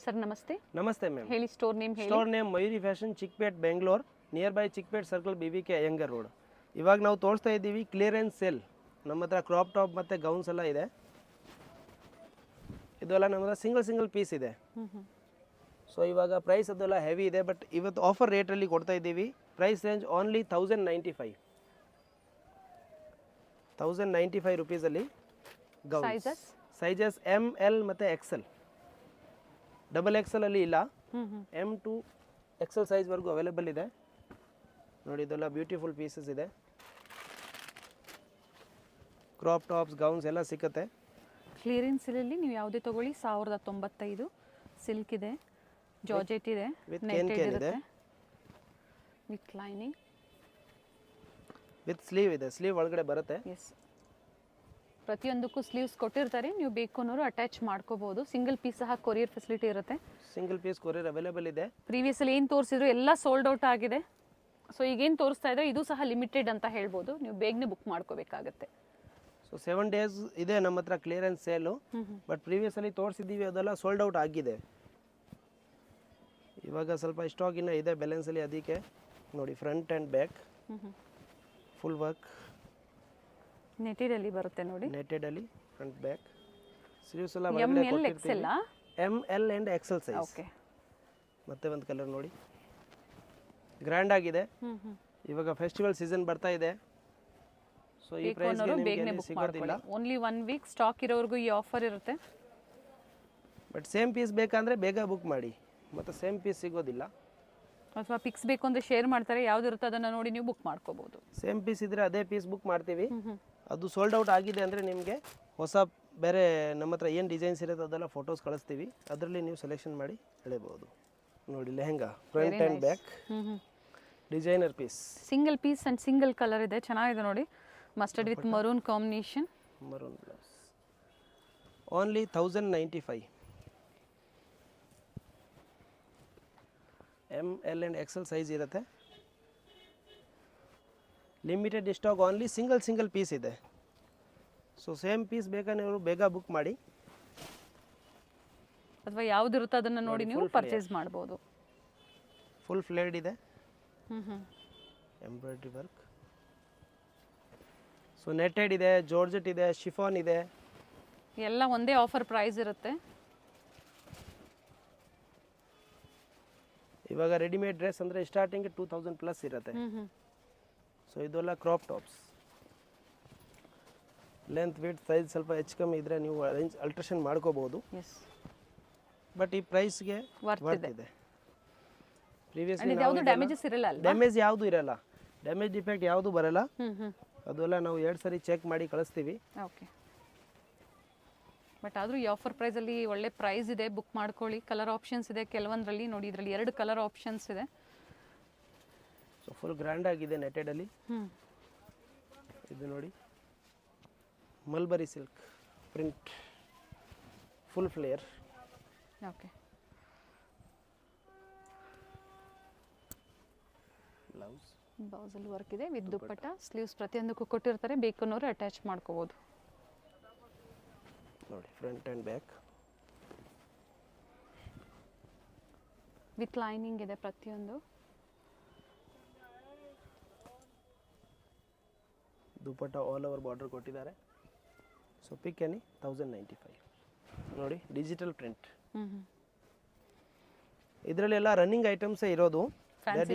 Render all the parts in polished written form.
Sir ನಮಸ್ತೆ. ನಮಸ್ತೆ ma'am. ಹೇಳಿ ಸ್ಟೋರ್ ನೇಮ್ ಹೇಳಿ. Store name Mayuri fashion, Chickpet, Bengaluru, near by Chickpet circle, BBK Iyengar road. ಇವಾಗ ನಾವು ತೋರಿಸ್ತಾ ಇದ್ದೀವಿ ಕ್ಲಿಯರೆನ್ಸ್ ಸೇಲ್. ನಮ್ಮ ಹತ್ರ ಕ್ರಾಪ್ ಟಾಪ್ ಮತ್ತು ಗೌನ್ಸ್ ಎಲ್ಲ ಇದೆ. ಇದೆಲ್ಲ ನಮ್ಮ ಹತ್ರ ಸಿಂಗಲ್ ಪೀಸ್ ಇದೆ. ಸೊ ಇವಾಗ ಪ್ರೈಸ್ ಅದೆಲ್ಲ ಹೆವಿ ಇದೆ, ಬಟ್ ಇವತ್ತು ಆಫರ್ ರೇಟಲ್ಲಿ ಕೊಡ್ತಾ ಇದ್ದೀವಿ. ಪ್ರೈಸ್ ರೇಂಜ್ ಓನ್ಲಿ 1095 ರುಪೀಸಲ್ಲಿ ಗೌನ್ಸ್. ಸೈಜಸ್ ML ಮತ್ತು XL. XXL ಅಲ್ಲಿ ಇಲ್ಲ, M to XL ಸೈಜ್ವರೆಗೂ ಅವೈಲೇಬಲ್ ಇದೆ. ನೋಡಿ ಇದೆಲ್ಲ ಬ್ಯೂಟಿಫುಲ್ ಪೀಸಸ್ ಇದೆ. ಕ್ರಾಪ್ ಟಾಪ್ಸ್, ಗೌನ್ಸ್ ಎಲ್ಲ ಸಿಕ್ಕತ್ತೆ. ಕ್ಲಿಯರೆನ್ಸ್ ಸೇಲಲ್ಲಿ ನೀವು ಯಾವುದೇ ತಗೊಳ್ಳಿ 1095. ಸಿಲ್ಕ್ ಇದೆ, ಜಾರ್ಜೆಟ್ ಇದೆ, ನೆಟೆಡ್ ಇದೆ, ವಿತ್ ಲೈನಿಂಗ್, ವಿತ್ ಸ್ಲೀವ್ ಇದೆ. ಸ್ಲೀವ್ ಒಳಗಡೆ ಬರುತ್ತೆ. ಎಸ್, ಪ್ರತಿಯೊಂದಕ್ಕೂ ಸ್ಲೀವ್ಸ್ ಕೊಟ್ಟಿರ್ತಾರೆ. ನೀವು ಬೇಕು ಅನ್ನೋರು ಅಟ್ಯಾಚ್ ಮಾಡ್ಕೋಬಹುದು. ಸಿಂಗಲ್ ಪೀಸ್ ಸಹ ಕೊರಿಯರ್ ಫೆಸಿಲಿಟಿ ಇರುತ್ತೆ. ಸಿಂಗಲ್ ಪೀಸ್ ಕೊರಿಯರ್ ಅವೈಲೇಬಲ್ ಇದೆ. ಪ್ರೀವಿಯಸ್ ಅಲ್ಲಿ ಏನು ತೋರಿಸಿದ್ರು ಎಲ್ಲ ಸೋಲ್ಡ್ ಔಟ್ ಆಗಿದೆ. ಸೊ ಈಗೇನು ತೋರಿಸ್ತಾ ಇದ್ರೆ ಇದು ಸಹ ಲಿಮಿಟೆಡ್ ಅಂತ ಹೇಳ್ಬೋದು. ನೀವು ಬೇಗನೆ ಬುಕ್ ಮಾಡ್ಕೋಬೇಕಾಗತ್ತೆ. ಸೊ 7 ಡೇಸ್ ಇದೆ ನಮ್ಮ ಹತ್ರ ಕ್ಲಿಯರೆನ್ಸ್ ಸೇಲು. ಬಟ್ ಪ್ರೀವಿಯಸ್ ಅಲ್ಲಿ ತೋರಿಸಿದ್ದೀವಿ, ಅದೆಲ್ಲ ಸೋಲ್ಡ್ ಔಟ್ ಆಗಿದೆ. ಇವಾಗ ಸ್ವಲ್ಪ ಸ್ಟಾಕ್ ಇನ್ನೂ ಇದೆ ಬ್ಯಾಲೆನ್ಸ್ ಅಲ್ಲಿ. ಅದಕ್ಕೆ ನೋಡಿ front and back full work netted ಅಲ್ಲಿ ಬರುತ್ತೆ. ನೋಡಿ ನೆಟೆಡ್ ಅಲ್ಲಿ ಫ್ರಂಟ್ ಬ್ಯಾಕ್. ಸ್ಲೀವ್ಸ್ ಎಲ್ಲ ML XL ML and XL size. Okay, ಮತ್ತೆ ಒಂದು ಕಲರ್ ನೋಡಿ, ಗ್ರ್ಯಾಂಡ್ ಆಗಿದೆ. ಇವಾಗ ಫೆಸ್ಟಿವಲ್ ಸೀಸನ್ ಬರ್ತಾ ಇದೆ. ಸೊ ಈ ಪ್ರೈಸ್ ಗೆ ನಿಮಗೆ ಸಿಗೋದಿಲ್ಲ. ಓನ್ಲಿ 1 ವೀಕ್ ಸ್ಟಾಕ್ ಇರೋವರೆಗೂ ಈ ಆಫರ್ ಇರುತ್ತೆ. ಬಟ್ ಸೇಮ್ ಪೀಸ್ ಬೇಕಂದ್ರೆ ಬೇಗ ಬುಕ್ ಮಾಡಿ, ಮತ್ತೆ ಸೇಮ್ ಪೀಸ್ ಸಿಗೋದಿಲ್ಲ. ಅಥವಾ ಪಿಕ್ಸ್ ಬೇಕು ಅಂದ್ರೆ ಶೇರ್ ಮಾಡ್ತಾರೆ, ಯಾವ್ದು ಇರುತ್ತೆ ಅದನ್ನ ನೋಡಿ ನೀವು ಬುಕ್ ಮಾಡ್ಕೋಬಹುದು. ಸೇಮ್ ಪೀಸ್ ಇದ್ರೆ ಅದೇ ಪೀಸ್ ಬುಕ್ ಮಾಡ್ತೀವಿ. ಅದು ಸೋಲ್ಡ್ ಔಟ್ ಆಗಿದೆ ಅಂದರೆ ನಿಮಗೆ ಹೊಸ ಬೇರೆ ನಮ್ಮ ಹತ್ರ ಏನು ಡಿಸೈನ್ಸ್ ಇರುತ್ತೆ ಅದೆಲ್ಲ ಫೋಟೋಸ್ ಕಳಿಸ್ತೀವಿ. ಅದರಲ್ಲಿ ನೀವು ಸೆಲೆಕ್ಷನ್ ಮಾಡಿ ಎಳೆಬಹುದು. ನೋಡಿ lehenga front and back designer piece. Single piece and single colour ಇದೆ, ಚೆನ್ನಾಗಿದೆ ನೋಡಿ. Mustard with maroon combination. Maroon blouse. Only 1095. ML and XL size ಇರುತ್ತೆ. Limited stock, only single piece ಇದೆ. ಸೊ ಸೇಮ್ ಪೀಸ್ ಬೇಕಾದ್ರೆ ನೀವು ಬೇಗ ಬುಕ್ ಮಾಡಿ. ಅಥವಾ ಯಾವ್ದು ಇರುತ್ತೋ ಅದನ್ನ ನೋಡಿ ನೀವು ಪರ್ಚೇಸ್ ಮಾಡಬಹುದು. ಫುಲ್ ಫ್ಲೇರ್ಡ್ ಇದೆ, ಎಂಬ್ರಾಯ್ಡ್ರಿ ವರ್ಕ್. ಸೊ ನೆಟೆಡ್ ಇದೆ, ಜಾರ್ಜೆಟ್ ಇದೆ, ಶಿಫಾನ್ ಇದೆ. ಎಲ್ಲ ಒಂದೇ ಆಫರ್ ಪ್ರೈಸ್ ಇರುತ್ತೆ. ಇವಾಗ ರೆಡಿಮೇಡ್ ಡ್ರೆಸ್ ಅಂದರೆ ಸ್ಟಾರ್ಟಿಂಗ್ 2000 ಪ್ಲಸ್ ಇರುತ್ತೆ. ಸೊ ಇದೆಲ್ಲ crop tops. Length width size ಸ್ವಲ್ಪ ಹೆಚ್ಚು ಕಮ್ಮಿ ಇದ್ರೆ ನೀವು ಅಲ್ಟ್ರೇಷನ್ ಮಾಡ್ಕೋಬಹುದು. ಬಟ್ ಈ ಪ್ರೈಸ್ಗೆ ವರ್ತ್ ಇದೆ. ಪ್ರೀವಿಯಸ್ಲಿ ಡ್ಯಾಮೇಜ್ ಯಾವುದು ಇರಲ್ಲ, ಡ್ಯಾಮೇಜ್ ಡಿಫೆಕ್ಟ್ ಯಾವುದು ಬರಲ್ಲ. ಅದೆಲ್ಲ ನಾವು 2 ಸರಿ ಚೆಕ್ ಮಾಡಿ ಕಳಿಸ್ತೀವಿ. ಓಕೆ, ಬಟ್ ಆದರೂ ಈ ಆಫರ್ ಪ್ರೈಸಲ್ಲಿ ಒಳ್ಳೆ ಪ್ರೈಸ್ ಇದೆ. ಬುಕ್ ಮಾಡ್ಕೊಳ್ಳಿ. ಕಲರ್ ಆಪ್ಷನ್ಸ್ ಇದೆ ಕೆಲವೊಂದರಲ್ಲಿ. ನೋಡಿ ಇದರಲ್ಲಿ 2 ಕಲರ್ ಆಪ್ಷನ್ಸ್ ಇದೆ. ಸೊ ಫುಲ್ ಗ್ರ್ಯಾಂಡ್ ಆಗಿದೆ ನೆಟೆಡಲ್ಲಿ. ಇದು ನೋಡಿ mulberry silk print, full flare. Okay, ಬ್ಲೌಸಲ್ಲಿ ವರ್ಕ್ ಇದೆ ವಿತ್ ದುಪ್ಪಟ್ಟ. ಸ್ಲೀವ್ಸ್ ಪ್ರತಿಯೊಂದಕ್ಕೂ ಕೊಟ್ಟಿರ್ತಾರೆ, ಬೇಕು ಅನ್ನೋರು ಅಟ್ಯಾಚ್ ಮಾಡ್ಕೋಬಹುದು. ನೋಡಿ front and back with lining ಇದೆ ಪ್ರತಿಯೊಂದು. ದುಪ್ಪಟ್ಟ ಆಲ್ ಓವರ್ ಬಾರ್ಡರ್ ಕೊಟ್ಟಿದ್ದಾರೆ. So pick any 1095. ನೋಡಿ ಡಿಜಿಟಲ್ ಪ್ರಿಂಟ್. ಇದರಲ್ಲೆಲ್ಲ ರನ್ನಿಂಗ್ ಐಟಮ್ಸೇ ಇರೋದು.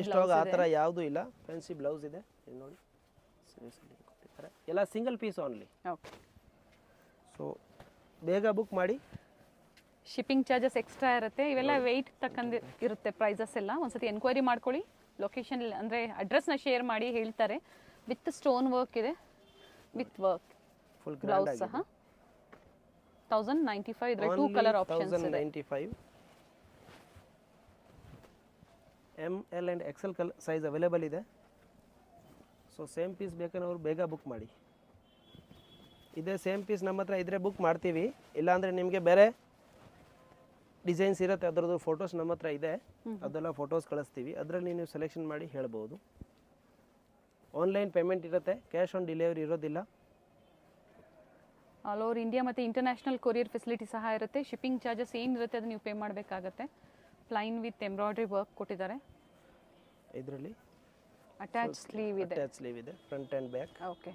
ಸ್ಟಾಕ್ ಆ ಥರ ಯಾವುದೂ ಇಲ್ಲ. ಫ್ಯಾನ್ಸಿ ಬ್ಲೌಸ್ ಇದೆ. ಇದು ನೋಡಿ ಕೊಟ್ಟಿದ್ದಾರೆ. ಎಲ್ಲ single piece only. Okay, so ಬೇಗ ಬುಕ್ ಮಾಡಿ. ಶಿಪ್ಪಿಂಗ್ ಚಾರ್ಜಸ್ ಎಕ್ಸ್ಟ್ರಾ ಇರುತ್ತೆ. ಇವೆಲ್ಲ ವೆಯ್ಟ್ ತಕ್ಕಂದು ಇರುತ್ತೆ ಪ್ರೈಸಸ್ ಎಲ್ಲ. ಒಂದ್ಸತಿ ಎನ್ಕ್ವೈರಿ ಮಾಡ್ಕೊಳ್ಳಿ. ಲೊಕೇಶನ್ ಅಂದರೆ ಅಡ್ರೆಸ್ನ ಶೇರ್ ಮಾಡಿ ಹೇಳ್ತಾರೆ. ವಿತ್ ಸ್ಟೋನ್ ವರ್ಕ್ ಇದೆ, ವಿತ್ ವರ್ಕ್. ಫುಲ್ ಬ್ಲೌಸ್ ಸಹ 1095. ಇದರ 2 ಕಲರ್ ಆಪ್ಷನ್ಸ್ ಇದೆ. 1095. ML and XL size available ಇದೆ. ಸೊ ಸೇಮ್ ಪೀಸ್ ಬೇಕನ್ನೋರು ಬೇಗ ಬುಕ್ ಮಾಡಿ. ಇದೇ ಸೇಮ್ ಪೀಸ್ ನಮ್ಮ ಹತ್ರ ಇದ್ರೆ ಬುಕ್ ಮಾಡ್ತೀವಿ. ಇಲ್ಲಾಂದರೆ ನಿಮಗೆ ಬೇರೆ ಡಿಸೈನ್ಸ್ ಇರುತ್ತೆ, ಅದರದ್ದು ಫೋಟೋಸ್ ನಮ್ಮ ಹತ್ರ ಇದೆ. ಅದೆಲ್ಲ ಫೋಟೋಸ್ ಕಳಿಸ್ತೀವಿ. ಅದರಲ್ಲಿ ನೀವು ಸೆಲೆಕ್ಷನ್ ಮಾಡಿ ಹೇಳ್ಬೋದು. ಆನ್ಲೈನ್ ಪೇಮೆಂಟ್ ಇರುತ್ತೆ, ಕ್ಯಾಶ್ ಆನ್ ಡೆಲಿವರಿ ಇರೋದಿಲ್ಲ. ಆಲ್ ಓವರ್ ಇಂಡಿಯಾ ಮತ್ತು ಇಂಟರ್ನ್ಯಾಷನಲ್ ಕೊರಿಯರ್ ಫೆಸಿಲಿಟಿ ಸಹ ಇರುತ್ತೆ. ಶಿಪ್ಪಿಂಗ್ ಚಾರ್ಜಸ್ ಏನಿರುತ್ತೆ ಅದು ನೀವು ಪೇ ಮಾಡಬೇಕಾಗತ್ತೆ. ಪ್ಲೈನ್ ವಿತ್ ಎಂಬ್ರಾಯ್ಡ್ರಿ ವರ್ಕ್ ಕೊಟ್ಟಿದ್ದಾರೆ. ಇದರಲ್ಲಿ ಅಟ್ಯಾಚ್ ಸ್ಲೀವ್ ಇದೆ. ಅಟ್ಯಾಚ್ ಸ್ಲೀವ್ ಇದೆ, front and back. Okay,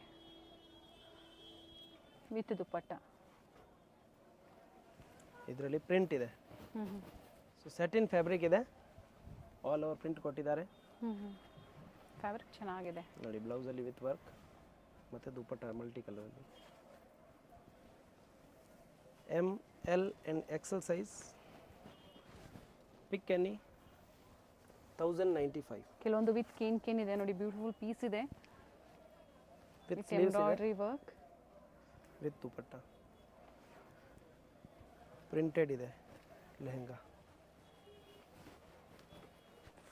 with dupatta. ಇದರಲ್ಲಿ ಪ್ರಿಂಟ್ ಇದೆ. ಸೊ ಸೆಟಿನ್ ಫ್ಯಾಬ್ರಿಕ್ ಇದೆ, ಆಲ್ ಓವರ್ ಪ್ರಿಂಟ್ ಕೊಟ್ಟಿದ್ದಾರೆ. ಫ್ಯಾಬ್ರಿಕ್ ಚೆನ್ನಾಗಿದೆ ನೋಡಿ. ಬ್ಲೌಸಲ್ಲಿ ವಿತ್ ವರ್ಕ್ ಮತ್ತು ದುಪ್ಪಟ್ಟ ಮಲ್ಟಿ ಕಲರಲ್ಲಿ. ML and XL size. Pick any 1095. ಕೆಲವೊಂದು ವಿತ್ ಕೇನ್ ಇದೆ ನೋಡಿ, ಬ್ಯೂಟಿಫುಲ್ ಪೀಸ್ ಇದೆ with with embroidery work. With dupatta printed ಇದೆ. Lehenga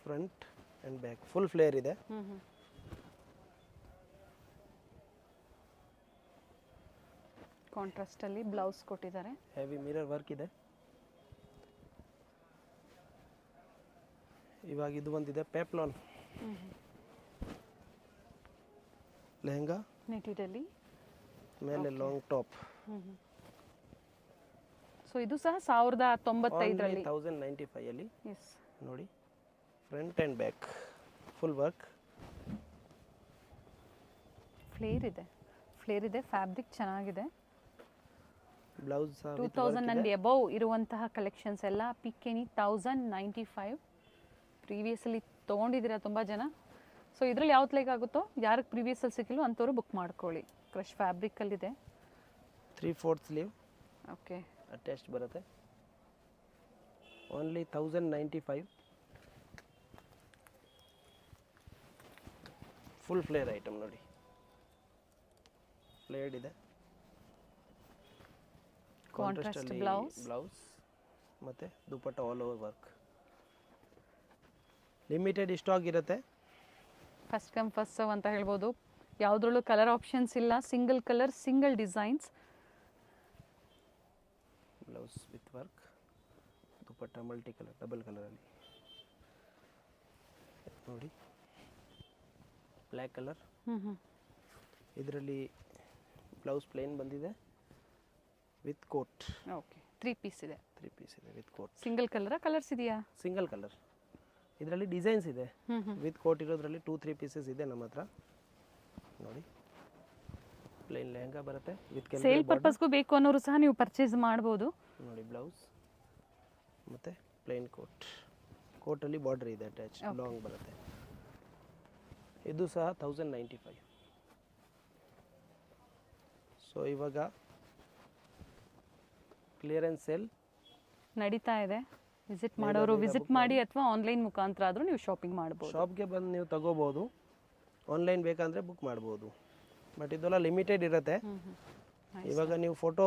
front and back full flare ಇದೆ. ಕಾಂಟ್ರಾಸ್ಟಲ್ಲಿ ಬ್ಲೌಸ್ ಕೊಟ್ಟಿದ್ದಾರೆ. ಹೆವಿ ಮಿರರ್ ವರ್ಕ್ ಇದೆ. ಇವಾಗ ಇದು ಬಂದಿದೆ ಪೆಪ್ಲಾನ್ ಲೆಹಂಗಾ, ನೆಟಿಡಲ್ಲಿ ಮೇಲೆ ಲಾಂಗ್ ಟಾಪ್. ಸೊ ಇದು ಸಹ 1095ರಲ್ಲಿ 1095 ಅಲ್ಲಿ. ಎಸ್, ನೋಡಿ. Front and back full work. Flare ಇದೆ, ಫ್ಯಾಬ್ರಿಕ್ ಚೆನ್ನಾಗಿದೆ. ಬ್ಲೌಸ್ 2000 ಅಂಡ್ ಎಬವ್ ಇರುವಂತಹ ಕಲೆಕ್ಷನ್ಸ್ ಎಲ್ಲ ಪಿಕ್ ಎನಿ 1095. ಪ್ರೀವಿಯಸಲ್ಲಿ ತೊಗೊಂಡಿದ್ದೀರಾ ತುಂಬ ಜನ. ಸೊ ಇದರಲ್ಲಿ ಯಾವ್ದು ಲೈಕ್ ಆಗುತ್ತೋ, ಯಾರಿಗೆ ಪ್ರೀವಿಯಸಲ್ಲಿ ಸಿಕ್ಕಿಲ್ಲೋ ಅಂಥವ್ರು ಬುಕ್ ಮಾಡ್ಕೊಳ್ಳಿ. ಕ್ರಶ್ ಫ್ಯಾಬ್ರಿಕಲ್ಲಿದೆ. 3/4 ಸ್ಲೀವ್ ಓಕೆ, ಅಟ್ಯಾಚ್ಡ್ ಬರುತ್ತೆ. ಓನ್ಲಿ 1095. ಫುಲ್ ಫ್ಲೇರ್ ಐಟಮ್ ನೋಡಿ. ಫ್ಲೇರ್ಡ್ ಇದೆ. ಕಾಂಟ್ರಾಸ್ಟ್ ಬ್ಲೌಸ್ ಮತ್ತು dupatta all over work. Limited stock ಇರುತ್ತೆ. ಫಸ್ಟ್ ಕಮ್ ಫಸ್ಟ್ ಸರ್ವ್ ಅಂತ ಹೇಳ್ಬೋದು. ಯಾವುದ್ರಲ್ಲೂ ಕಲರ್ ಆಪ್ಷನ್ಸ್ ಇಲ್ಲ, single colour single designs. Blouse with work, dupatta multi colour double ಕಲರಲ್ಲಿ ನೋಡಿ. Black colour. ಇದರಲ್ಲಿ ಬ್ಲೌಸ್ ಪ್ಲೇನ್ ಬಂದಿದೆ ವಿತ್ ಕೋಟ್. ಓಕೆ, 3 ಪೀಸ್ ಇದೆ. 3 ಪೀಸ್ ಇದೆ ವಿತ್ ಕೋಟ್. ಸಿಂಗಲ್ ಕಲರ್ಸ್ ಇದೆಯಾ? Single colour. ಇದರಲ್ಲಿ ಡಿಸೈನ್ಸ್ ಇದೆ. ವಿತ್ ಕೋಟ್ ಇರೋದ್ರಲ್ಲಿ 2-3 ಪೀಸಸ್ ಇದೆ ನಮ್ಮ ಹತ್ರ ನೋಡಿ. ಪ್ಲೇನ್ ಲೆಹಂಗಾ ಬರುತ್ತೆ ವಿತ್ ಸೇಲ್ ಪರ್ಪಸ್ಗೂ ಬೇಕು ಅನ್ನೋರು ಸಹ ನೀವು ಪರ್ಚೇಸ್ ಮಾಡ್ಬೋದು ನೋಡಿ. ಬ್ಲೌಸ್ ಮತ್ತು ಪ್ಲೇನ್ ಕೋಟಲ್ಲಿ ಬಾರ್ಡರ್ ಇದೆ ಅಟ್ಯಾಚ್, ಲಾಂಗ್ ಬರುತ್ತೆ. ಇದು ಸಹ 1095. ಸೊ ಇವಾಗ ಕ್ಲಿಯರೆನ್ಸ್ ಸೇಲ್ ನಡೀತಾ ಇದೆ. ವಿಸಿಟ್ ಮಾಡೋರು ವಿಸಿಟ್ ಮಾಡಿ, ಅಥವಾ ಆನ್ಲೈನ್ ಮುಖಾಂತರ ಆದರೂ ನೀವು ಶಾಪಿಂಗ್ ಮಾಡ್ಬೋದು. ಶಾಪ್ಗೆ ಬಂದು ನೀವು ತಗೋಬೋದು. ಆನ್ಲೈನ್ ಬೇಕಂದರೆ ಬುಕ್ ಮಾಡ್ಬೋದು. ಬಟ್ ಇದೆಲ್ಲ ಲಿಮಿಟೆಡ್ ಇರುತ್ತೆ. ಇವಾಗ ನೀವು ಫೋಟೋ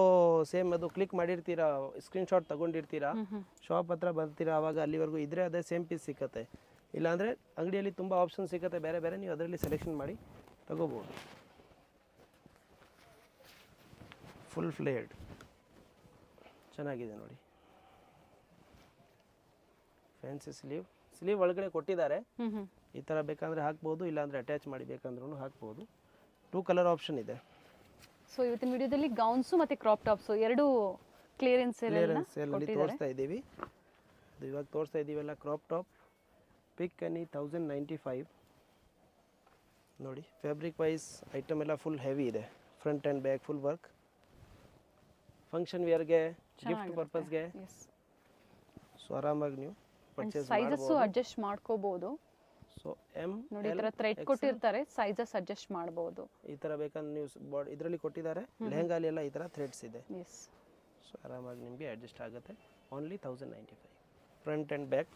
ಸೇಮ್ ಅದು ಕ್ಲಿಕ್ ಮಾಡಿರ್ತೀರಾ, ಸ್ಕ್ರೀನ್ಶಾಟ್ ತಗೊಂಡಿರ್ತೀರಾ, ಶಾಪ್ ಹತ್ರ ಬರ್ತೀರಾ, ಆವಾಗ ಅಲ್ಲಿವರೆಗೂ ಇದ್ರೆ ಅದೇ ಸೇಮ್ ಪೀಸ್ ಸಿಕ್ಕತ್ತೆ. ಇಲ್ಲಾಂದರೆ ಅಂಗಡಿಯಲ್ಲಿ ತುಂಬ ಆಪ್ಷನ್ ಸಿಗುತ್ತೆ ಬೇರೆ ಬೇರೆ, ನೀವು ಅದರಲ್ಲಿ ಸೆಲೆಕ್ಷನ್ ಮಾಡಿ ತಗೋಬೋದು. ಫುಲ್ ಫ್ಲೇರ್ಡ್ ಚೆನ್ನಾಗಿದೆ ನೋಡಿ. ಫ್ಯಾನ್ಸಿ ಸ್ಲೀವ್ ಒಳಗಡೆ ಕೊಟ್ಟಿದ್ದಾರೆ. ಈ ಥರ ಬೇಕಂದರೆ ಹಾಕ್ಬೋದು, ಇಲ್ಲಾಂದರೆ ಅಟ್ಯಾಚ್ ಮಾಡಿ ಬೇಕಂದ್ರೂ ಹಾಕ್ಬೋದು. 2 ಕಲರ್ ಆಪ್ಷನ್ ಇದೆ. ಸೊ ಇವತ್ತಿನ ವಿಡಿಯೋದಲ್ಲಿ ಗೌನ್ಸು ಮತ್ತು ಕ್ರಾಪ್ ಟಾಪ್ಸು ಎರಡು ಕ್ಲಿಯರೆನ್ಸ್ ಸೇಲಲ್ಲಿ ತೋರಿಸ್ತಾ ಇದ್ದೀವಿ. ಇವಾಗ ತೋರಿಸ್ತಾ ಇದ್ದೀವೆಲ್ಲ ಕ್ರಾಪ್ ಟಾಪ್. ಪಿಕ್ ಎನಿ 1095 ನೋಡಿ. ಫ್ಯಾಬ್ರಿಕ್ ವೈಸ್ ಐಟಮ್ ಎಲ್ಲ ಫುಲ್ ಹೆವಿ ಇದೆ. Front and back full work. Function ವೇರ್ಗೆ, ಗಿಫ್ಟ್ ಪರ್ಪಸ್ಗೆ ಸೊ ಆರಾಮಾಗಿ ನೀವು ಪರ್ಚೇಸ್ ಸೈಜಸ್ಸು ಅಡ್ಜಸ್ಟ್ ಮಾಡ್ಕೋಬಹುದು. ಸೊ ಎಮ್ ನೋಡಿ, ಈ ತರ ಥ್ರೆಡ್ ಕೊಟ್ಟಿರ್ತಾರೆ, ಸೈಜಸ್ ಅಡ್ಜಸ್ಟ್ ಮಾಡಬಹುದು. ಈ ತರ ಬೇಕಂದ್ರೆ ನೀವು ಇದರಲ್ಲಿ ಕೊಟ್ಟಿದ್ದಾರೆ. ಲೆಹಂಗಾಲಿ ಎಲ್ಲ ಈ ತರ ಥ್ರೆಡ್ಸ್ ಇದೆ. ಸೊ ಆರಾಮಾಗಿ ನಿಮಗೆ ಅಡ್ಜಸ್ಟ್ ಆಗುತ್ತೆ. Only 1095. Front and back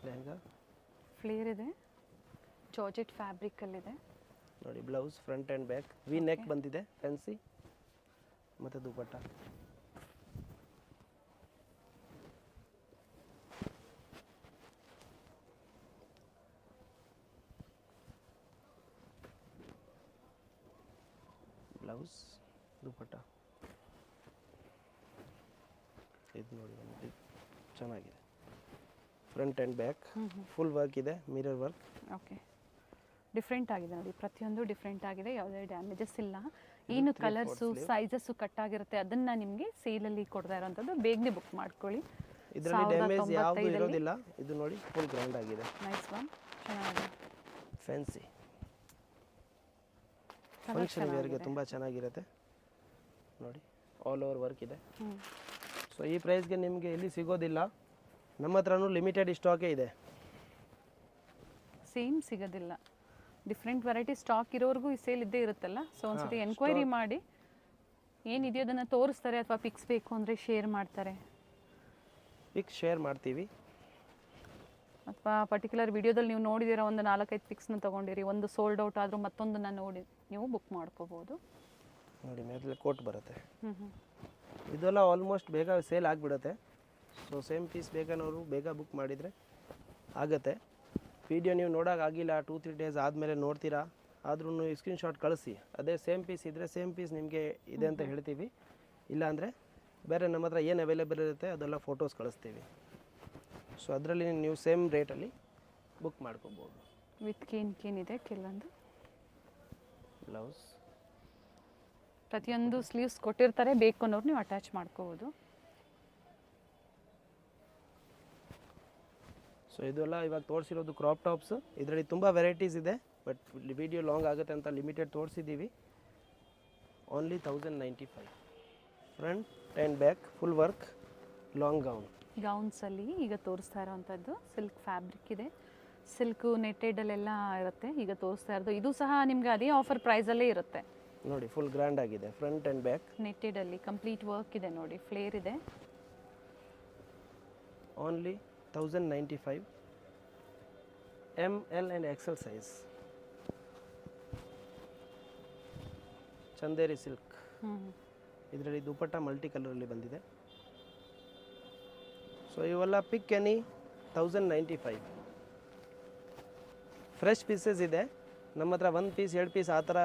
lehenga flare ಇದೆ, ಜಾರ್ಜೆಟ್ ಫ್ಯಾಬ್ರಿಕ್ ಅಲ್ಲಿ ಇದೆ ನೋಡಿ. Blouse front and back V neck ಬಂದಿದೆ, ಫ್ಯಾನ್ಸಿ ಮತ್ತು ದುಪ್ಪಟ್ಟ. ಬ್ಲೌಸ್ ದುಪ್ಪಟ್ಟ ಇದು ನೋಡಿ, ನಮಗೆ ಚೆನ್ನಾಗಿದೆ. Front and back full work ಇದೆ, ಮಿರರ್ ವರ್ಕ್. ಓಕೆ. ಡಿಫ್ರೆಂಟ್ ಆಗಿದೆ ನೋಡಿ, ಪ್ರತಿಯೊಂದು ಡಿಫ್ರೆಂಟ್ ಆಗಿದೆ, ಯಾವುದೇ ಡ್ಯಾಮೇಜಸ್ ಇಲ್ಲ. ಏನು ಕಲರ್ಸು ಸೈಜಸ್ಸು ಕಟ್ ಆಗಿರುತ್ತೆ ಅದನ್ನ ನಿಮಗೆ ಸೇಲಲ್ಲಿ ಕೊಡ್ತಾ ಇರೋಂಥದ್ದು. ಬೇಗನೆ ಬುಕ್ ಮಾಡ್ಕೊಳ್ಳಿ. ಇದರಲ್ಲಿ ಡ್ಯಾಮೇಜ್ ಯಾವುದು ಇರೋದಿಲ್ಲ. ಇದು ನೋಡಿ ಫುಲ್ ಗ್ರ್ಯಾಂಡ್ ಆಗಿದೆ. ನೈಸ್ ಒನ್, ಚೆನ್ನಾಗಿದೆ, ಫ್ಯಾನ್ಸಿ ಫಂಕ್ಷನ್ ವೇರ್ಗೆ ತುಂಬ ಚೆನ್ನಾಗಿರುತ್ತೆ ನೋಡಿ. ಆಲ್ ಓವರ್ ವರ್ಕ್ ಇದೆ. ಸೊ ಈ ಪ್ರೈಸ್ಗೆ ನಿಮಗೆ ಎಲ್ಲಿ ಸಿಗೋದಿಲ್ಲ. ನಮ್ಮ ಹತ್ರನೂ ಲಿಮಿಟೆಡ್ ಸ್ಟಾಕೇ ಇದೆ. ಸೇಮ್ ಸಿಗೋದಿಲ್ಲ. ಡಿಫ್ರೆಂಟ್ ವೆರೈಟಿ ಸ್ಟಾಕ್ ಇರೋರ್ಗೂ ಈ ಸೇಲ್ ಇದ್ದೇ ಇರುತ್ತಲ್ಲ. ಸೊ ಒಂದ್ಸತಿ ಎನ್ಕ್ವೈರಿ ಮಾಡಿ, ಏನಿದೆಯೋ ಅದನ್ನು ತೋರಿಸ್ತಾರೆ, ಅಥವಾ ಪಿಕ್ಸ್ ಬೇಕು ಅಂದರೆ ಶೇರ್ ಮಾಡ್ತಾರೆ. ಪಿಕ್ಸ್ ಶೇರ್ ಮಾಡ್ತೀವಿ, ಅಥವಾ ಪರ್ಟಿಕ್ಯುಲರ್ ವಿಡಿಯೋದಲ್ಲಿ ನೀವು ನೋಡಿದಿರೋ ಒಂದು 4-5 ಪಿಕ್ಸ್ನ ತೊಗೊಂಡಿರಿ, ಒಂದು ಸೋಲ್ಡ್ ಔಟ್ ಆದರೂ ಮತ್ತೊಂದನ್ನು ನೋಡಿ ನೀವು ಬುಕ್ ಮಾಡ್ಕೋಬೋದು. ನೋಡಿ ಮೇಲೆ ಕೋಟ್ ಬರುತ್ತೆ. ಇದೆಲ್ಲ ಆಲ್ಮೋಸ್ಟ್ ಬೇಗ ಸೇಲ್ ಆಗಿಬಿಡುತ್ತೆ. ಸೊ ಸೇಮ್ ಪೀಸ್ ಬೇಕನ್ನೋರು ಬೇಗ ಬುಕ್ ಮಾಡಿದರೆ ಆಗುತ್ತೆ. ವಿಡಿಯೋ ನೀವು ನೋಡೋಕ್ಕಾಗಿಲ್ಲ, 2-3 ಡೇಸ್ ಆದಮೇಲೆ ನೋಡ್ತೀರಾ, ಆದ್ರೂ ಸ್ಕ್ರೀನ್ಶಾಟ್ ಕಳಿಸಿ. ಅದೇ ಸೇಮ್ ಪೀಸ್ ಇದ್ದರೆ ಸೇಮ್ ಪೀಸ್ ನಿಮಗೆ ಇದೆ ಅಂತ ಹೇಳ್ತೀವಿ. ಇಲ್ಲಾಂದರೆ ಬೇರೆ ನಮ್ಮ ಹತ್ರ ಏನು ಅವೈಲೇಬಲ್ ಇರುತ್ತೆ ಅದೆಲ್ಲ ಫೋಟೋಸ್ ಕಳಿಸ್ತೀವಿ. ಸೊ ಅದರಲ್ಲಿ ನೀವು ಸೇಮ್ ರೇಟಲ್ಲಿ ಬುಕ್ ಮಾಡ್ಕೋಬೋದು. ವಿತ್ ಕೇನ್ ಇದೆ ಕೆಲವೊಂದು ಬ್ಲೌಸ್. ಪ್ರತಿಯೊಂದು ಸ್ಲೀವ್ಸ್ ಕೊಟ್ಟಿರ್ತಾರೆ, ಬೇಕು ಅನ್ನೋರು ನೀವು ಅಟ್ಯಾಚ್ ಮಾಡ್ಕೋಬೋದು. ಸೊ ಇದೆಲ್ಲ ಇವಾಗ ತೋರಿಸಿರೋದು ಕ್ರಾಪ್ ಟಾಪ್ಸ್. ಇದರಲ್ಲಿ ತುಂಬ ವೆರೈಟೀಸ್ ಇದೆ, ಬಟ್ ವಿಡಿಯೋ ಲಾಂಗ್ ಆಗುತ್ತೆ ಅಂತ ಲಿಮಿಟೆಡ್ ತೋರಿಸಿದ್ದೀವಿ. Only 1095. Front and back full work, long gown. ಗೌನ್ಸಲ್ಲಿ ಈಗ ತೋರಿಸ್ತಾ ಇರೋವಂಥದ್ದು ಸಿಲ್ಕ್ ಫ್ಯಾಬ್ರಿಕ್ ಇದೆ, ಸಿಲ್ಕು ನೆಟ್ಟೆಡಲ್ಲೆಲ್ಲ ಇರುತ್ತೆ. ಈಗ ತೋರಿಸ್ತಾ ಇರೋದು ಇದು ಸಹ ನಿಮಗೆ ಅದೇ ಆಫರ್ ಪ್ರೈಸಲ್ಲೇ ಇರುತ್ತೆ ನೋಡಿ. ಫುಲ್ ಗ್ರ್ಯಾಂಡ್ ಆಗಿದೆ, ಫ್ರಂಟ್ ಆ್ಯಂಡ್ ಬ್ಯಾಕ್ ನೆಟ್ಟೆಡಲ್ಲಿ ಕಂಪ್ಲೀಟ್ ವರ್ಕ್ ಇದೆ ನೋಡಿ, ಫ್ಲೇರ್ ಇದೆ. Only 1095. ML and XL size. Chanderi silk. ಇದರಲ್ಲಿ ದುಪಟ್ಟ ಮಲ್ಟಿ ಕಲರಲ್ಲಿ ಬಂದಿದೆ. ಸೊ ಇವೆಲ್ಲ ಪಿಕ್ ಎನಿ 1095. ಫ್ರೆಶ್ ಪೀಸಸ್ ಇದೆ ನಮ್ಮ ಹತ್ರ. 1 ಪೀಸ್ 2 ಪೀಸ್ ಆ ಥರ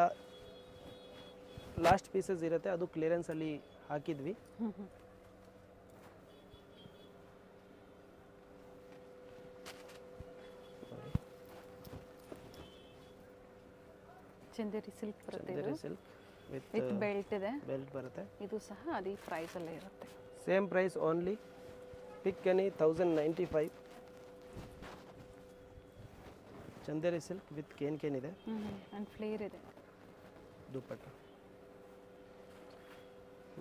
ಲಾಸ್ಟ್ ಪೀಸಸ್ ಇರುತ್ತೆ, ಅದು ಕ್ಲಿಯರೆನ್ಸಲ್ಲಿ ಹಾಕಿದ್ವಿ. ಚಂದೇರಿ ಸಿಲ್ಕ್ ಬರುತ್ತೆ, ಚಂದೇರಿ ಸಿಲ್ಕ್ ವಿತ್ ಬೆಲ್ಟ್ ಇದೆ. ಬೆಲ್ಟ್ ಬರುತ್ತೆ. ಇದು ಸಹ ಅದೇ ಪ್ರೈಸಲ್ಲೇ ಇರುತ್ತೆ. Same price, only pick any 1095. Chanderi silk with cane ಇದೆ. ಆ್ಯಂಡ್ ಫ್ಲೇರ್ ಇದೆ. ದುಪಟ್ಟ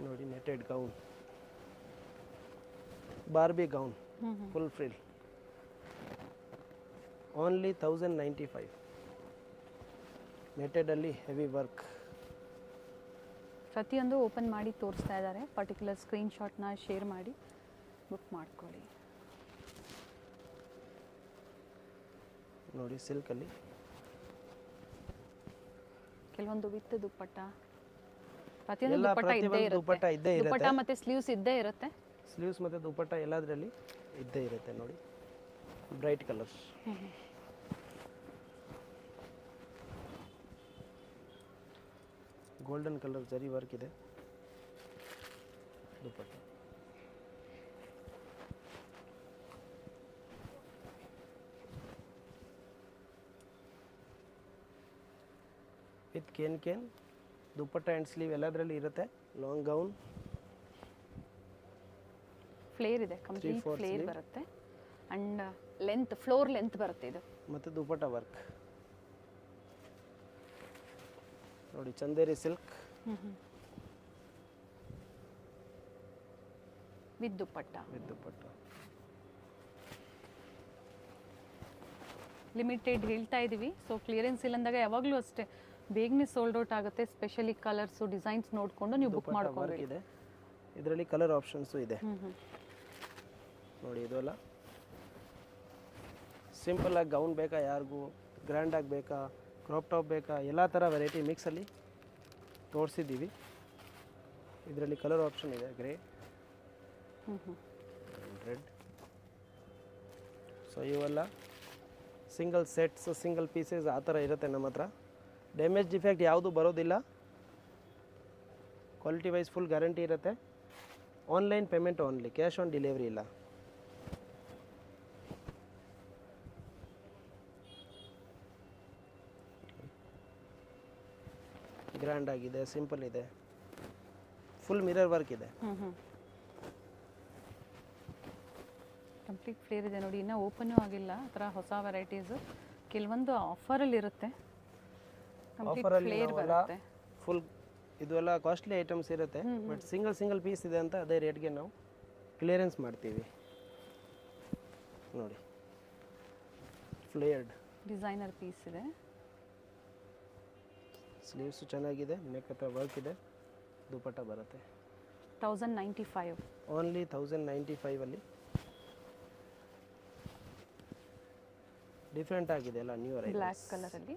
ನೋಡಿ, netted gown, Barbie gown, full frill. Only 1095. ನೆಟೆಡಲ್ಲಿ ಹೆವಿ ವರ್ಕ್. ಪ್ರತಿಯೊಂದು ಓಪನ್ ಮಾಡಿ ತೋರಿಸ್ತಾ ಇದ್ದಾರೆ. ಪರ್ಟಿಕ್ಯುಲರ್ ಸ್ಕ್ರೀನ್ಶಾಟ್ನ ಶೇರ್ ಮಾಡಿ ಬುಕ್ ಮಾಡ್ಕೊಳ್ಳಿ. ನೋಡಿ ಸಿಲ್ಕಲ್ಲಿ ಕೆಲವೊಂದು ವಿತ್ ದುಪ್ಪಟ್ಟ, ಪ್ರತಿಯೊಂದು ಎಲ್ಲ ದುಪ್ಪಟ್ಟ ಇದ್ದೇ ದುಪಟ್ಟ ಇದ್ದೇ ಇರುತ್ತೆ. ದುಪ್ಪಟ್ಟ ಇರುತ್ತೆ. ಮತ್ತೆ ಸ್ಲೀವ್ಸ್ ಇದ್ದೇ ಇರುತ್ತೆ. ಸ್ಲೀವ್ಸ್ ಮತ್ತು ದುಪಟ್ಟ ಎಲ್ಲದರಲ್ಲಿ ಇದ್ದೇ ಇರುತ್ತೆ ನೋಡಿ. Bright colours. Golden colour zari work ಇದೆ dupatta. With cane dupatta and sleeve ಎಲ್ಲದರಲ್ಲಿ ಇರುತ್ತೆ. ಲಾಂಗ್ ಗೌನ್, ಫ್ಲೇರ್ ಇದೆ, ಕಂಪ್ಲೀಟ್ 3/4 ಫ್ಲೇರ್ sleeve. ಬರುತ್ತೆ. ಅಂಡ್ ಲೆಂತ್, ಫ್ಲೋರ್ ಲೆಂತ್ ಬರುತ್ತೆ ಇದು. ಮತ್ತು ದುಪಟ್ಟ ವರ್ಕ್ ನೋಡಿ. Chanderi silk with dupatta. Limited ಹೇಳ್ತಾ ಇದ್ದೀವಿ. ಸೊ ಕ್ಲಿಯರೆನ್ಸ್ ಇಲ್ಲ ಅಂದಾಗ ಯಾವಾಗಲೂ ಅಷ್ಟೇ ಬೇಗನೆ ಸೋಲ್ಡ್ ಔಟ್ ಆಗುತ್ತೆ. ಸ್ಪೆಷಲಿ ಕಲರ್ಸು ಡಿಸೈನ್ಸ್ ನೋಡಿಕೊಂಡು ನೀವು ಬುಕ್ ಮಾಡ್ಕೋಬೇಕು. ಇದೆ ಇದರಲ್ಲಿ ಕಲರ್ ಆಪ್ಷನ್ಸು ಇದೆ ನೋಡಿ. ಇದೆಲ್ಲ ಸಿಂಪಲಾಗಿ ಗೌನ್ ಬೇಕಾ, ಯಾರಿಗೂ ಗ್ರ್ಯಾಂಡಾಗಿ ಬೇಕಾ, ಕ್ರಾಪ್ ಟಾಪ್ ಬೇಕಾ, ಎಲ್ಲ ಥರ ವೆರೈಟಿ ಮಿಕ್ಸಲ್ಲಿ ತೋರಿಸಿದ್ದೀವಿ. ಇದರಲ್ಲಿ ಕಲರ್ ಆಪ್ಷನ್ ಇದೆ, ಗ್ರೇ, ರೆಡ್. ಸೊ ಇವೆಲ್ಲ ಸಿಂಗಲ್ ಸೆಟ್ಸ್, ಸಿಂಗಲ್ ಪೀಸಸ್ ಆ ಥರ ಇರುತ್ತೆ ನಮ್ಮ ಹತ್ರ. ಡ್ಯಾಮೇಜ್ ಡಿಫೆಕ್ಟ್ ಯಾವುದೂ ಬರೋದಿಲ್ಲ. ಕ್ವಾಲಿಟಿ ವೈಸ್ ಫುಲ್ ಗ್ಯಾರಂಟಿ ಇರುತ್ತೆ. Online payment only, cash on delivery ಇಲ್ಲ. ಗ್ರ್ಯಾಂಡ್ ಆಗಿದೆ, ಸಿಂಪಲ್ ಇದೆ, ಫುಲ್ ಮಿರರ್ ವರ್ಕ್ ಇದೆ. ಕಂಪ್ಲೀಟ್ ಫ್ಲೇರ್ ಇದೆ ನೋಡಿ, ಇನ್ನೂ ಓಪನ್ನೂ ಆಗಿಲ್ಲ. ಆ ಥರ ಹೊಸ ವೆರೈಟೀಸು ಕೆಲವೊಂದು ಆಫರಲ್ಲಿ ಇರುತ್ತೆ. ಕಂಪ್ಲೀಟ್ ಆಫರಲ್ಲಿ ಫ್ಲೇರ್ ನಾವೆಲ್ಲ ಬರುತ್ತೆ. ಫುಲ್ ಇದು ಎಲ್ಲ ಕಾಸ್ಟ್ಲಿ ಐಟಮ್ಸ್ ಇರುತ್ತೆ, ಬಟ್ ಸಿಂಗಲ್ ಪೀಸ್ ಇದೆ ಅಂತ ಅದೇ ರೇಟ್ಗೆ ನಾವು ಕ್ಲಿಯರೆನ್ಸ್ ಮಾಡ್ತೀವಿ. ನೋಡಿ ಫ್ಲೇರ್ಡ್ ಡಿಸೈನರ್ ಪೀಸ್ ಇದೆ. ಸ್ಲೀವ್ಸು ಚೆನ್ನಾಗಿದೆ, ನೆಕ್ ಹತ್ರ ವರ್ಕ್ ಇದೆ, ದುಪಟ್ಟ ಬರುತ್ತೆ. 1095. ಓನ್ಲಿ 1095 ಅಲ್ಲಿ. ಡಿಫ್ರೆಂಟ್ ಆಗಿದೆ ಎಲ್ಲ ನ್ಯೂ ಅರೈವಲ್ಸ್. ಬ್ಲ್ಯಾಕ್ ಕಲರಲ್ಲಿ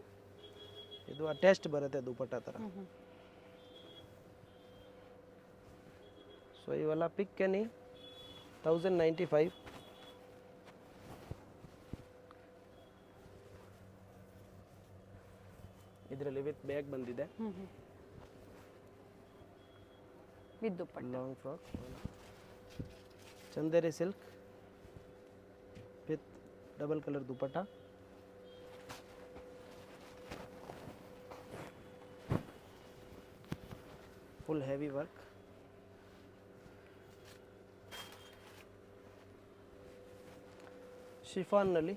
ಇದು ಅಟ್ಯಾಚ್ಡ್ ಬರುತ್ತೆ ದುಪಟ್ಟ ಥರ. ಸೊ ಇವೆಲ್ಲ ಪಿಕ್ ಎನಿ 1095. ಇದರಲ್ಲಿ ವಿತ್ ಬ್ಯಾಗ್ ಬಂದಿದೆ, with dupatta. Long frock, Chanderi silk with double colour dupatta. Full heavy work. ಶಿಫಾನ್ನಲ್ಲಿ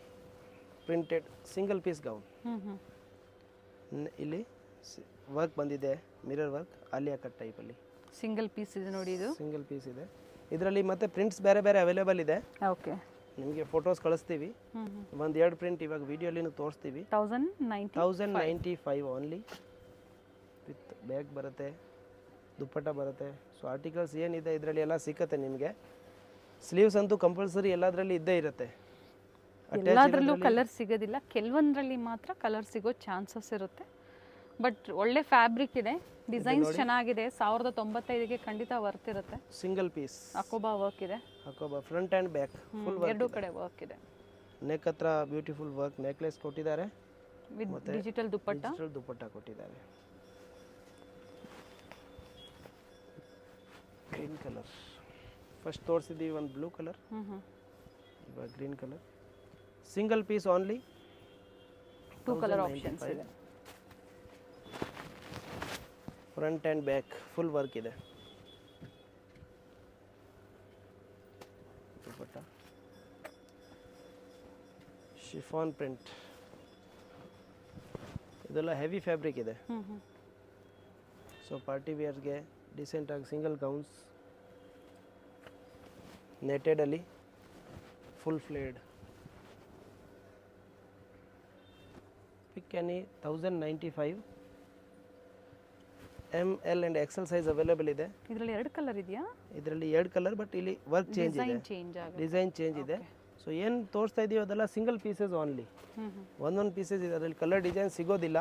ಪ್ರಿಂಟೆಡ್ ಸಿಂಗಲ್ ಪೀಸ್ ಗೌನ್. ಇಲ್ಲಿ ವರ್ಕ್ ಬಂದಿದೆ, ಮಿರರ್ ವರ್ಕ್, ಆಲಿಯಾ ಕಟ್ ಟೈಪಲ್ಲಿ ಸಿಂಗಲ್ ಪೀಸ್ ಇದೆ ನೋಡಿ, ಇದು ಸಿಂಗಲ್ ಪೀಸ್ ಇದೆ. ಇದರಲ್ಲಿ ಮತ್ತೆ ಪ್ರಿಂಟ್ಸ್ ಬೇರೆ ಬೇರೆ ಅವೈಲೇಬಲ್ ಇದೆ. ಓಕೆ, ನಿಮಗೆ ಫೋಟೋಸ್ ಕಳಿಸ್ತೀವಿ. ಒಂದೆರಡು ಪ್ರಿಂಟ್ ಇವಾಗ ವಿಡಿಯೋಲಿನೂ ತೋರಿಸ್ತೀವಿ. 1095 ಓನ್ಲಿ. ವಿತ್ ಬ್ಯಾಗ್ ಬರುತ್ತೆ, ದುಪ್ಪಟ್ಟ ಬರುತ್ತೆ. ಸೊ ಆರ್ಟಿಕಲ್ಸ್ ಏನಿದೆ ಇದರಲ್ಲಿ ಎಲ್ಲ ಸಿಕ್ಕತ್ತೆ ನಿಮಗೆ. ಸ್ಲೀವ್ಸ್ ಅಂತೂ ಕಂಪಲ್ಸರಿ ಎಲ್ಲದರಲ್ಲಿ ಇದ್ದೇ ಇರುತ್ತೆ. ಎಲ್ಲದರಲ್ಲೂ ಕಲರ್ ಸಿಗೋದಿಲ್ಲ, ಕೆಲವೊಂದರಲ್ಲಿ ಮಾತ್ರ ಕಲರ್ ಸಿಗೋ ಚಾನ್ಸಸ್ ಇರುತ್ತೆ. ಬಟ್ ಒಳ್ಳೆ ಫ್ಯಾಬ್ರಿಕ್ ಇದೆ, ಡಿಸೈನ್ಸ್ ಚೆನ್ನಾಗಿದೆ. 1095ಗೆ ಖಂಡಿತ ವರ್ತ್ ಇರುತ್ತೆ. ಸಿಂಗಲ್ ಪೀಸ್ ಅಕೋಬಾ ವರ್ಕ್ ಇದೆ, ಅಕೋಬಾ ಫ್ರಂಟ್ ಆ್ಯಂಡ್ ಬ್ಯಾಕ್ ಫುಲ್ ಎರಡೂ ಕಡೆ ವರ್ಕ್ ಇದೆ. ನೆಕ್ ಹತ್ರ ಬ್ಯೂಟಿಫುಲ್ ವರ್ಕ್ ನೆಕ್ಲೆಸ್ ಕೊಟ್ಟಿದ್ದಾರೆ, ವಿತ್ ಡಿಜಿಟಲ್ ದುಪ್ಪಟ್ಟ. ದುಪ್ಪಟ್ಟ ಕೊಟ್ಟಿದ್ದಾರೆ. ಗ್ರೀನ್ ಕಲರ್ ಫಸ್ಟ್ ತೋರಿಸಿದ್ದೀವಿ, ಒಂದು ಬ್ಲೂ ಕಲರ್, ಇವಾಗ green colour. Single piece only 2 colour options ಇದೆ. Front and back full work ಇದೆ. ದುಪಟ್ಟ ಶಿಫಾನ್ ಪ್ರಿಂಟ್, ಇದೆಲ್ಲ ಹೆವಿ ಫ್ಯಾಬ್ರಿಕ್ ಇದೆ. ಸೊ ಪಾರ್ಟಿ ವೇರ್ಸ್ಗೆ ಡಿಸೆಂಟಾಗಿ ಸಿಂಗಲ್ ಗೌನ್ಸ್, ನೆಟೆಡಲ್ಲಿ full flared. Pick any 1095. ML and XL size available ಇದೆ. ಇದರಲ್ಲಿ 2 ಕಲರ್ ಇದೆಯಾ? ಇದರಲ್ಲಿ 2 ಕಲರ್, ಬಟ್ ಇಲ್ಲಿ ವರ್ಕ್ ಚೇಂಜ್ ಇದೆ, ಡಿಸೈನ್ ಚೇಂಜ್ ಇದೆ. ಸೊ ಏನು ತೋರಿಸ್ತಾ ಇದೀವಿ ಅದೆಲ್ಲ ಸಿಂಗಲ್ ಪೀಸಸ್ ಓನ್ಲಿ. ಒಂದೊಂದು ಪೀಸಸ್ ಇದೆ, ಅದರಲ್ಲಿ ಕಲರ್ ಡಿಸೈನ್ ಸಿಗೋದಿಲ್ಲ.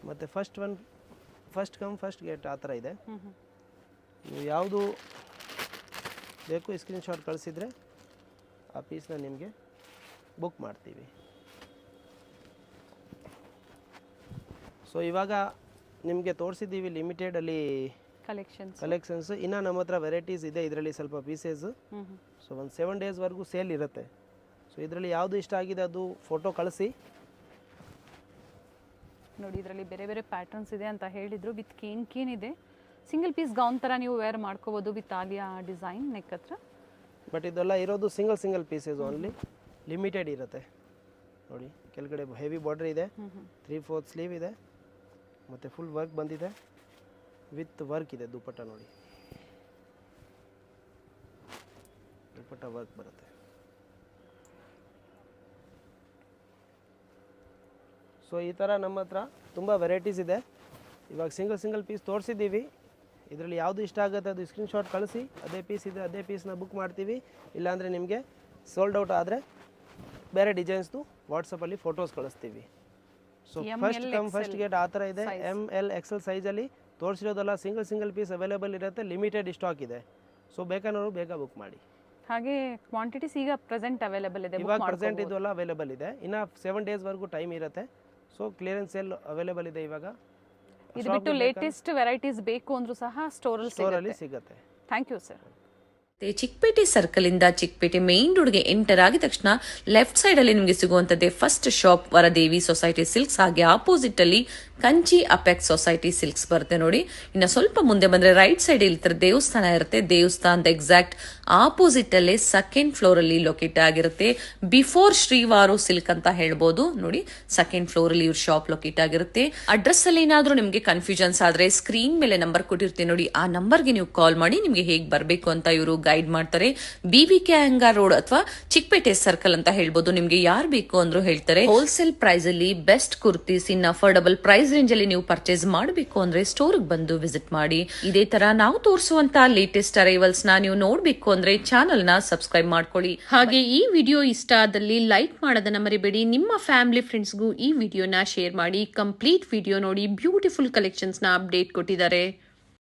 ಮತ್ತು ಫಸ್ಟ್ ಕಮ್ ಫಸ್ಟ್ ಗೆಟ್ ಆ ಥರ ಇದೆ. ನೀವು ಯಾವುದು ಬೇಕು ಸ್ಕ್ರೀನ್ಶಾಟ್ ಕಳಿಸಿದರೆ ಆ ಪೀಸ್ನ ನಿಮಗೆ ಬುಕ್ ಮಾಡ್ತೀವಿ. ಸೊ ಇವಾಗ ನಿಮಗೆ ತೋರಿಸಿದ್ದೀವಿ ಲಿಮಿಟೆಡಲ್ಲಿ ಕಲೆಕ್ಷನ್ಸ್. ಇನ್ನು ನಮ್ಮ ಹತ್ರ ವೆರೈಟೀಸ್ ಇದೆ, ಇದರಲ್ಲಿ ಸ್ವಲ್ಪ ಪೀಸಸ್. ಸೊ ಒಂದು 7 ಡೇಸ್ವರೆಗೂ ಸೇಲ್ ಇರುತ್ತೆ. ಸೊ ಇದರಲ್ಲಿ ಯಾವುದು ಇಷ್ಟ ಆಗಿದೆ ಅದು ಫೋಟೋ ಕಳಿಸಿ. ನೋಡಿ, ಇದರಲ್ಲಿ ಬೇರೆ ಬೇರೆ ಪ್ಯಾಟರ್ನ್ಸ್ ಇದೆ ಅಂತ ಹೇಳಿದ್ರು. ವಿತ್ ಕೇನ್ ಇದೆ, ಸಿಂಗಲ್ ಪೀಸ್ ಗೌನ್ ಥರ ನೀವು ವೇರ್ ಮಾಡ್ಕೋಬೋದು ವಿತ್ ಆಲಿಯಾ ಡಿಸೈನ್ ನೆಕ್ ಹತ್ರ. ಬಟ್ ಇದೆಲ್ಲ ಇರೋದು ಸಿಂಗಲ್ ಪೀಸಸ್ ಓನ್ಲಿ, ಲಿಮಿಟೆಡ್ ಇರುತ್ತೆ. ನೋಡಿ ಕೆಳಗಡೆ ಹೆವಿ ಬಾರ್ಡರ್ ಇದೆ, 3/4 ಸ್ಲೀವ್ ಇದೆ, ಮತ್ತು ಫುಲ್ ವರ್ಕ್ ಬಂದಿದೆ, ವಿತ್ ವರ್ಕ್ ಇದೆ. ದುಪಟ್ಟ ನೋಡಿ, ದುಪಟ್ಟ ವರ್ಕ್ ಬರುತ್ತೆ. ಸೊ ಈ ಥರ ನಮ್ಮ ಹತ್ರ ತುಂಬ ವೆರೈಟೀಸ್ ಇದೆ. ಇವಾಗ ಸಿಂಗಲ್ ಪೀಸ್ ತೋರಿಸಿದ್ದೀವಿ. ಇದರಲ್ಲಿ ಯಾವುದು ಇಷ್ಟ ಆಗುತ್ತೆ ಅದು ಸ್ಕ್ರೀನ್ಶಾಟ್ ಕಳಿಸಿ. ಅದೇ ಪೀಸ್ ಇದೆ, ಅದೇ ಪೀಸ್ನ ಬುಕ್ ಮಾಡ್ತೀವಿ. ಇಲ್ಲಾಂದರೆ ನಿಮಗೆ ಸೋಲ್ಡ್ ಔಟ್ ಆದರೆ ಬೇರೆ ಡಿಸೈನ್ಸ್ದು ವಾಟ್ಸಪ್ಪಲ್ಲಿ ಫೋಟೋಸ್ ಕಳಿಸ್ತೀವಿ. So first come first get ಆ ಥರ ಇದೆ. ML XL ಸೈಜಲ್ಲಿ ತೋರಿಸಿರೋದಲ್ಲ, ಸಿಂಗಲ್ ಪೀಸ್ ಅವೈಲೇಬಲ್ ಇರುತ್ತೆ, ಲಿಮಿಟೆಡ್ ಸ್ಟಾಕ್ ಇದೆ. ಸೊ ಬೇಕಾದವರು ಬೇಗ ಬುಕ್ ಮಾಡಿ. ಹಾಗೆ ಕ್ವಾಂಟಿಟೀಸ್ ಈಗ ಪ್ರೆಸೆಂಟ್ ಅವೈಲೇಬಲ್ ಇದೆ, ಇವಾಗ ಪ್ರೆಸೆಂಟ್ ಇದು ಎಲ್ಲ ಅವೈಲೇಬಲ್ ಇದೆ. ಇನ್ನು 7 ಡೇಸ್ವರೆಗೂ ಟೈಮ್ ಇರುತ್ತೆ. ಸೊ ಕ್ಲಿಯರೆನ್ಸ್ ಸೇಲ್ ಅವೈಲೇಬಲ್ ಇದೆ ಇವಾಗ. ಇದು ಬಿಟ್ಟು ಲೇಟೆಸ್ಟ್ ವೆರೈಟೀಸ್ ಬೇಕು ಅಂದ್ರೂ ಸಹ ಸ್ಟೋರಲ್ಲಿ ಸಿಗುತ್ತೆ. Thank you sir. Chickpet circle ಇಂದ ಚಿಕ್ಕಪೇಟೆ ಮೇನ್ ರೋಡ್ಗೆ ಎಂಟರ್ ಆಗಿದ ತಕ್ಷಣ ಲೆಫ್ಟ್ ಸೈಡ್ ಅಲ್ಲಿ ನಿಮಗೆ ಸಿಗುವಂತದ್ದೇ first shop Varadevi society silks. ಹಾಗೆ ಆಪೋಸಿಟ್ ಅಲ್ಲಿ ಕಂಚಿ ಅಪೆಕ್ಸ್ ಸೊಸೈಟಿ ಸಿಲ್ಕ್ಸ್ ಬರುತ್ತೆ ನೋಡಿ. ಇನ್ನು ಸ್ವಲ್ಪ ಮುಂದೆ ಬಂದ್ರೆ ರೈಟ್ ಸೈಡ್ ಇಲ್ಲಿ ದೇವಸ್ಥಾನ ಇರುತ್ತೆ. ದೇವಸ್ಥಾನದ ಎಕ್ಸಾಕ್ಟ್ ಆಪೋಸಿಟ್ ಅಲ್ಲೇ ಸೆಕೆಂಡ್ ಫ್ಲೋರ್ ಅಲ್ಲಿ ಲೊಕೇಟ್ ಆಗಿರುತ್ತೆ. ಬಿಫೋರ್ ಶ್ರೀವಾರು ಸಿಲ್ಕ್ ಅಂತ ಹೇಳ್ಬೋದು ನೋಡಿ. ಸೆಕೆಂಡ್ ಫ್ಲೋರ್ ಅಲ್ಲಿ ಇವ್ರ ಶಾಪ್ ಲೊಕೇಟ್ ಆಗಿರುತ್ತೆ. ಅಡ್ರೆಸ್ ಅಲ್ಲಿ ಏನಾದ್ರೂ ನಿಮ್ಗೆ ಕನ್ಫ್ಯೂಷನ್ಸ್ ಆದ್ರೆ ಸ್ಕ್ರೀನ್ ಮೇಲೆ ನಂಬರ್ ಕೊಟ್ಟಿರ್ತೀನಿ ನೋಡಿ. ಆ ನಂಬರ್ಗೆ ನೀವು ಕಾಲ್ ಮಾಡಿ ನಿಮ್ಗೆ ಹೇಗ್ ಬರ್ಬೇಕು ಅಂತ ಇವರು ಗೈಡ್ ಮಾಡ್ತಾರೆ. BBK ಅಯ್ಯಂಗಾರ್ ರೋಡ್ ಅಥವಾ ಚಿಕ್ಕಪೇಟೆ ಸರ್ಕಲ್ ಅಂತ ಹೇಳ್ಬೋದು. ನಿಮ್ಗೆ ಯಾರು ಬೇಕು ಅಂದ್ರೂ ಹೇಳ್ತಾರೆ. ಹೋಲ್ಸೇಲ್ ಪ್ರೈಸ್ ಅಲ್ಲಿ ಬೆಸ್ಟ್ ಕುರ್ತೀಸ್ ಇನ್ ಅಫೋರ್ಡಬಲ್ ಪ್ರೈಸ್ ರೇಂಜ್ ಅಲ್ಲಿ ನೀವು ಪರ್ಚೇಸ್ ಮಾಡಬೇಕು ಅಂದ್ರೆ ಸ್ಟೋರ್ ಬಂದು ವಿಸಿಟ್ ಮಾಡಿ. ಇದೇ ತರ ನಾವು ತೋರಿಸುವಂತ ಲೇಟೆಸ್ಟ್ ಅರೈವಲ್ಸ್ ನ ನೀವು ನೋಡ್ಬೇಕು ಅಂದ್ರೆ ಚಾನೆಲ್ ನ ಸಬ್ಸ್ಕ್ರೈಬ್ ಮಾಡ್ಕೊಳ್ಳಿ. ಹಾಗೆ ಈ ವಿಡಿಯೋ ಇಷ್ಟ ಆದಲ್ಲಿ ಲೈಕ್ ಮಾಡೋದನ್ನ ಮರಿಬೇಡಿ. ನಿಮ್ಮ ಫ್ಯಾಮಿಲಿ ಫ್ರೆಂಡ್ಸ್ಗೂ ಈ ವಿಡಿಯೋನ ಶೇರ್ ಮಾಡಿ. ಕಂಪ್ಲೀಟ್ ವಿಡಿಯೋ ನೋಡಿ ಬ್ಯೂಟಿಫುಲ್ ಕಲೆಕ್ಷನ್ಸ್ ನ ಅಪ್ಡೇಟ್ ಕೊಟ್ಟಿದ್ದಾರೆ.